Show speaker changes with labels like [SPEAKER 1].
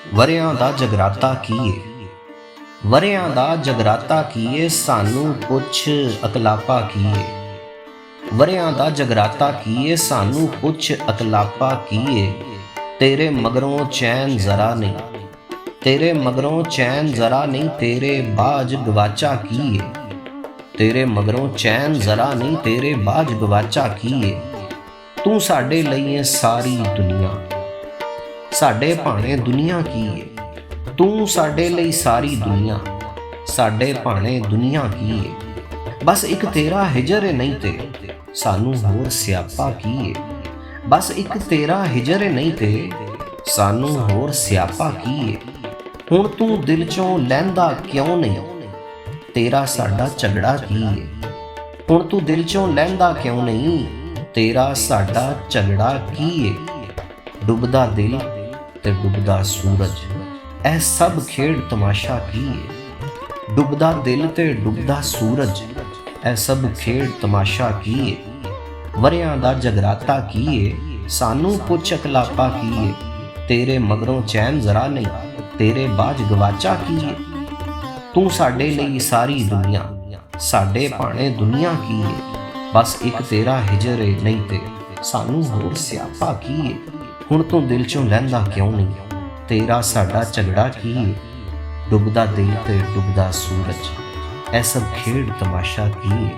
[SPEAKER 1] ਵਰਿਆਂ ਦਾ ਜਗਰਾਤਾ ਕੀਏ, ਵਰਿਆਂ ਦਾ ਜਗਰਾਤਾ ਕੀਏ, ਸਾਨੂੰ ਪੁੱਛ ਅਕਲਾਪਾ ਕੀਏ। ਵਰਿਆਂ ਦਾ ਜਗਰਾਤਾ ਕੀਏ, ਸਾਨੂੰ ਪੁੱਛ ਅਕਲਾਪਾ ਕੀਏ। ਤੇਰੇ ਮਗਰੋਂ ਚੈਨ ਜ਼ਰਾ ਨਹੀਂ, ਤੇਰੇ ਮਗਰੋਂ ਚੈਨ ਜ਼ਰਾ ਨਹੀਂ, ਤੇਰੇ ਬਾਝ ਗਵਾਚਾ ਕੀਏ। ਤੇਰੇ ਮਗਰੋਂ ਚੈਨ ਜ਼ਰਾ ਨਹੀਂ, ਤੇਰੇ ਬਾਝ ਗਵਾਚਾ ਕੀਏ। ਤੂੰ ਸਾਡੇ ਲਈ ਏ ਸਾਰੀ ਦੁਨੀਆ, ਸਾਡੇ ਭਾਣੇ ਦੁਨੀਆ ਕੀਏ। ਤੂੰ ਸਾਡੇ ਲਈ ਸਾਰੀ ਦੁਨੀਆ, ਸਾਡੇ ਭਾਣੇ ਦੁਨੀਆ ਕੀਏ। ਬਸ ਇੱਕ ਤੇਰਾ ਹਿਜਰ ਏ ਨਹੀਂ ਤੇ ਸਾਨੂੰ ਹੋਰ ਸਿਆਪਾ ਕੀਏ। ਬਸ ਇੱਕ ਤੇਰਾ ਹਿਜਰ ਏ ਨਹੀਂ ਤੇ ਸਾਨੂੰ ਹੋਰ ਸਿਆਪਾ ਕੀਏ। ਹੁਣ ਤੂੰ ਦਿਲ ਚੋਂ ਲਹਿੰਦਾ ਕਿਉਂ ਨਹੀਂ, ਤੇਰਾ ਸਾਡਾ ਝਗੜਾ ਕੀਏ। ਹੁਣ ਤੂੰ ਦਿਲ ਚੋਂ ਲਹਿੰਦਾ ਕਿਉਂ ਨਹੀਂ, ਤੇਰਾ ਸਾਡਾ ਝਗੜਾ ਕੀਏ। ਡੁੱਬਦਾ ਦਿਲ ਤੇ ਡੁੱਬਦਾ ਸੂਰਜ, ਇਹ ਸਭ ਖੇਡ ਤਮਾਸ਼ਾ ਕੀਏ। ਡੁੱਬਦਾ ਦਿਲ ਤੇ ਡੁੱਬਦਾ ਸੂਰਜ, ਇਹ ਸਭ ਖੇਡ ਤਮਾਸ਼ਾ ਕੀਏ। ਵਰਿਆਂ ਦਾ ਜਗਰਾਤਾ ਕੀਏ, ਸਾਨੂੰ ਪੁੱਛ ਅਕਲਾਪਾ ਕੀਏ। ਤੇਰੇ ਮਗਰੋਂ ਚੈਨ ਜ਼ਰਾ ਨਹੀਂ, ਤੇਰੇ ਬਾਝ ਗਵਾਚਾ ਕੀਏ। ਤੂੰ ਸਾਡੇ ਲਈ ਸਾਰੀ ਦੁਨੀਆ, ਸਾਡੇ ਭਾਣੇ ਦੁਨੀਆ ਕੀਏ। ਬਸ ਇੱਕ ਤੇਰਾ ਹਿਜਰ ਏ ਨਹੀਂ ਤੇ ਸਾਨੂੰ ਹੋਰ ਸਿਆਪਾ ਕੀਏ। ਹੁਣ ਤੂੰ ਦਿਲ ਚੋਂ ਲਹਿੰਦਾ ਕਿਉਂ ਨਹੀਂ, ਤੇਰਾ ਸਾਡਾ ਝਗੜਾ ਕੀਏ। ਡੁੱਬਦਾ ਦਿਲ ਤੇ ਡੁੱਬਦਾ ਸੂਰਜ, ਇਹ ਸਭ ਖੇਡ ਤਮਾਸ਼ਾ ਕੀਏ।